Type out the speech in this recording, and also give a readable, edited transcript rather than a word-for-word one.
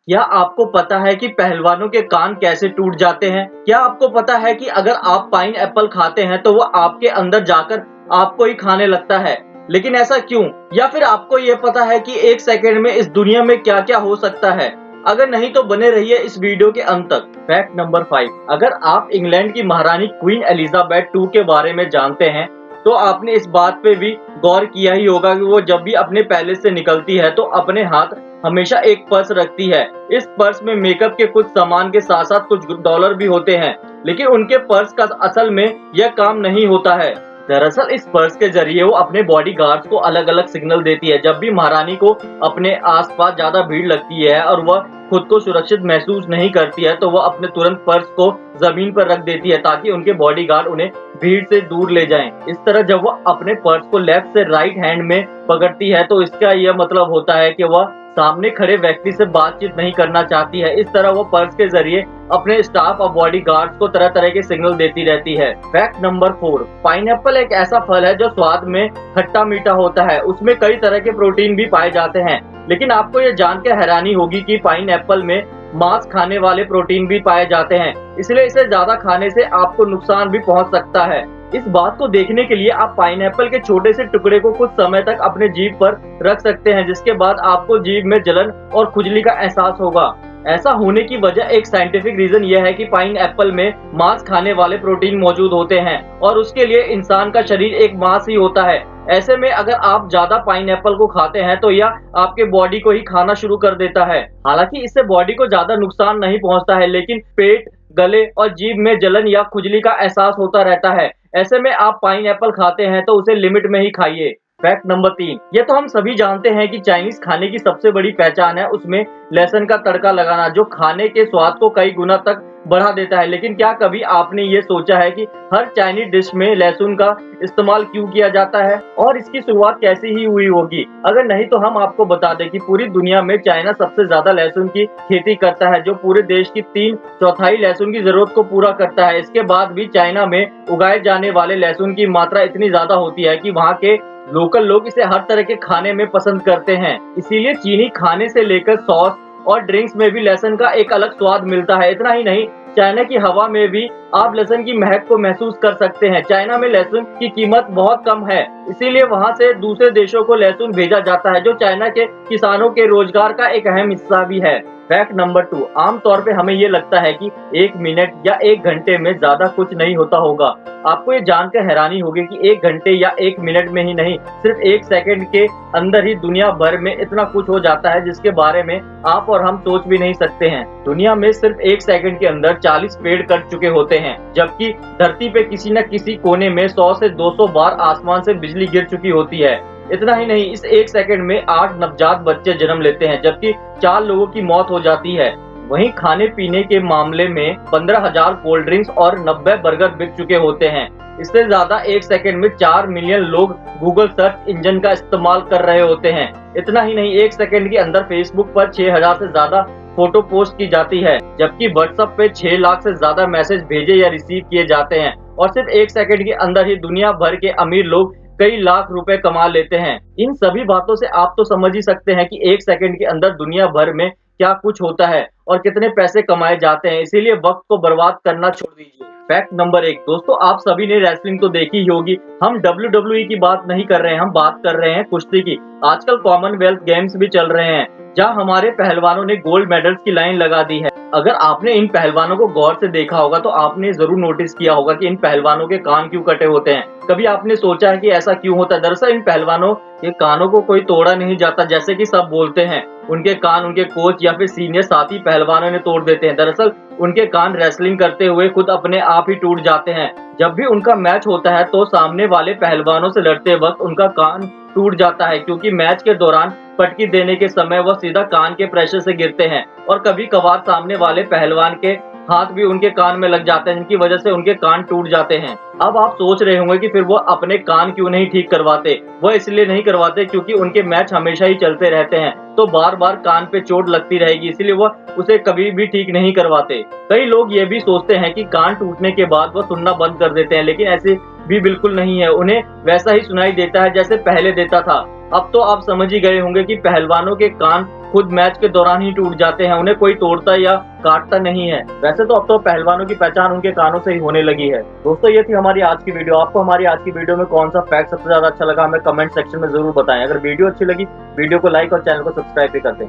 क्या आपको पता है कि पहलवानों के कान कैसे टूट जाते हैं? क्या आपको पता है कि अगर आप पाइन एप्पल खाते हैं तो वो आपके अंदर जाकर आपको ही खाने लगता है? लेकिन ऐसा क्यों? या फिर आपको ये पता है कि 1 सेकंड में इस दुनिया में क्या-क्या हो सकता है? अगर नहीं तो बने रहिए इस वीडियो के अंत तक। फैक्ट नंबर 5, अगर आप इंग्लैंड की महारानी क्वीन एलिजाबेथ 2 के बारे में जानते हैं, तो आपने इस बात पे भी गौर किया ही होगा कि वो जब भी अपने पैलेस से निकलती है तो अपने हाथ हमेशा एक पर्स रखती है। इस पर्स में मेकअप के कुछ सामान के साथ साथ कुछ डॉलर भी होते हैं, लेकिन उनके पर्स का असल में यह काम नहीं होता है। दरअसल इस पर्स के जरिए वो अपने बॉडीगार्ड्स को अलग अलग सिग्नल देती है। जब भी महारानी को अपने आसपास ज्यादा भीड़ लगती है और वह खुद को सुरक्षित महसूस नहीं करती है तो वह अपने तुरंत पर्स को जमीन पर रख देती है ताकि उनके बॉडीगार्ड उन्हें भीड़ से दूर ले जाएं। इस तरह जब वह अपने पर्स को लेफ्ट से राइट हैंड में पकड़ती है तो इसका यह मतलब होता है कि वह सामने खड़े व्यक्ति से बातचीत नहीं करना चाहती है। इस तरह वो पर्स के जरिए अपने स्टाफ और बॉडीगार्ड्स को तरह तरह के सिग्नल देती रहती है। फैक्ट नंबर 4, पाइनएप्पल एक ऐसा फल है जो स्वाद में खट्टा मीठा होता है। उसमें कई तरह के प्रोटीन भी पाए जाते हैं, लेकिन आपको ये जान के हैरानी होगी कि पाइनएप्पल में मांस खाने वाले प्रोटीन भी पाए जाते हैं, इसलिए इसे ज्यादा खाने से आपको नुकसान भी पहुंच सकता है। इस बात को देखने के लिए आप पाइनएप्पल के छोटे से टुकड़े को कुछ समय तक अपने जीभ पर रख सकते हैं, जिसके बाद आपको जीभ में जलन और खुजली का एहसास होगा। ऐसा होने की वजह एक साइंटिफिक रीजन यह है कि पाइनएप्पल में मांस खाने वाले प्रोटीन मौजूद होते हैं और उसके लिए इंसान का शरीर एक मांस ही होता है। ऐसे में अगर आप ज्यादा पाइनएप्पल को खाते हैं तो यह आपके बॉडी को ही खाना शुरू कर देता है। हालांकि इससे बॉडी को ज्यादा नुकसान नहीं पहुंचता है, लेकिन पेट, गले और जीभ में जलन या खुजली का एहसास होता रहता है। ऐसे में आप पाइनएप्पल खाते हैं तो उसे लिमिट में ही खाइए। फैक्ट नंबर 3, ये तो हम सभी जानते हैं कि चाइनीज खाने की सबसे बड़ी पहचान है उसमें लहसुन का तड़का लगाना, जो खाने के स्वाद को कई गुना तक बढ़ा देता है। लेकिन क्या कभी आपने ये सोचा है कि हर चाइनीज डिश में लहसुन का इस्तेमाल क्यों किया जाता है और इसकी शुरुआत कैसे ही हुई होगी? अगर नहीं तो हम आपको बता दें कि पूरी दुनिया में चाइना सबसे ज्यादा लहसुन की खेती करता है, जो पूरे देश की 3/4 लहसुन की जरूरत को पूरा करता है। इसके बाद भी चाइना में उगाए जाने वाले लहसुन की मात्रा इतनी ज्यादा होती है कि वहाँ के लोकल लोग इसे हर तरह के खाने में पसंद करते हैं। इसीलिए चीनी खाने से लेकर सॉस और ड्रिंक्स में भी लहसुन का एक अलग स्वाद मिलता है। इतना ही नहीं, चाइना की हवा में भी आप लहसुन की महक को महसूस कर सकते हैं। चाइना में लहसुन की कीमत बहुत कम है, इसीलिए वहां से दूसरे देशों को लहसुन भेजा जाता है, जो चाइना के किसानों के रोजगार का एक अहम हिस्सा भी है। फैक्ट नंबर 2, आमतौर पे हमें ये लगता है कि 1 मिनट या 1 घंटे में ज्यादा कुछ नहीं होता होगा। आपको ये जानकर हैरानी होगी कि 1 घंटे या 1 मिनट में ही नहीं, सिर्फ 1 सेकंड के अंदर ही दुनिया भर में इतना कुछ हो जाता है जिसके बारे में आप और हम सोच भी नहीं सकते हैं। दुनिया में सिर्फ 1 सेकंड के अंदर 40 पेड़ कट चुके होते हैं, जबकि धरती पे किसी न किसी कोने में 100 से 200 बार आसमान से बिजली गिर चुकी होती है। इतना ही नहीं, इस 1 सेकंड में 8 नवजात बच्चे जन्म लेते हैं, जबकि 4 लोगों की मौत हो जाती है। वहीं खाने पीने के मामले में 15,000 कोल्ड ड्रिंक्स और 90 बर्गर बिक चुके होते हैं। इससे ज्यादा 1 सेकंड में 4 मिलियन लोग गूगल सर्च इंजन का इस्तेमाल कर रहे होते हैं। इतना ही नहीं, 1 सेकंड के अंदर फेसबुक पर 6,000 से ज्यादा फोटो पोस्ट की जाती है, जबकि व्हाट्सएप पे 6 लाख से ज्यादा मैसेज भेजे या रिसीव किए जाते हैं। और सिर्फ 1 सेकंड के अंदर ही दुनिया भर के अमीर लोग कई लाख रुपए कमा लेते हैं। इन सभी बातों से आप तो समझ ही सकते हैं कि 1 सेकंड के अंदर दुनिया भर में क्या कुछ होता है और कितने पैसे कमाए जाते हैं। इसीलिए वक्त को बर्बाद करना छोड़ दीजिए। फैक्ट नंबर 1, दोस्तों आप सभी ने रेसलिंग तो देखी ही होगी। हम WWE की बात नहीं कर रहे हैं, हम बात कर रहे हैं कुश्ती की। आजकल कॉमनवेल्थ गेम्स भी चल रहे हैं, जहां हमारे पहलवानों ने गोल्ड मेडल्स की लाइन लगा दी है। अगर आपने इन पहलवानों को गौर से देखा होगा तो आपने जरूर नोटिस किया होगा कि इन पहलवानों के कान क्यों कटे होते हैं। कभी आपने सोचा है कि ऐसा क्यों होता है? दरअसल इन पहलवानों के कानों को कोई तोड़ा नहीं जाता, जैसे कि सब बोलते हैं। उनके कान उनके कोच या फिर सीनियर साथी पहलवानों ने तोड़ देते हैं। दरअसल उनके कान रेसलिंग करते हुए खुद अपने आप ही टूट जाते हैं। जब भी उनका मैच होता है तो सामने वाले पहलवानों से लड़ते वक्त उनका कान टूट जाता है, क्योंकि मैच के दौरान पटकी देने के समय वह सीधा कान के प्रेशर से गिरते हैं और कभी कभार सामने वाले पहलवान के हाथ भी उनके कान में लग जाते हैं, जिनकी वजह से उनके कान टूट जाते हैं। अब आप सोच रहे होंगे कि फिर वो अपने कान क्यों नहीं ठीक करवाते। वो इसलिए नहीं करवाते क्योंकि उनके मैच हमेशा ही चलते रहते हैं, तो बार-बार कान पे चोट लगती रहेगी, इसीलिए वो उसे कभी भी ठीक नहीं करवाते। कई लोग ये भी सोचते हैं कि कान टूटने के बाद वो सुनना बंद कर देते हैं, लेकिन ऐसे भी बिल्कुल नहीं है। उन्हें वैसा ही सुनाई देता है जैसे पहले देता था। अब तो आप समझ ही गए होंगे कि पहलवानों के कान खुद मैच के दौरान ही टूट जाते हैं, उन्हें कोई तोड़ता या काटता नहीं है। वैसे तो अब तो पहलवानों की पहचान उनके कानों से ही होने लगी है। दोस्तों, ये थी हमारी आज की वीडियो। आपको हमारी आज की वीडियो में कौन सा फैक्ट सबसे ज्यादा अच्छा लगा, हमें कमेंट सेक्शन में जरूर बताएं। अगर वीडियो अच्छी लगी, वीडियो को लाइक और चैनल को सब्सक्राइब भी कर दें।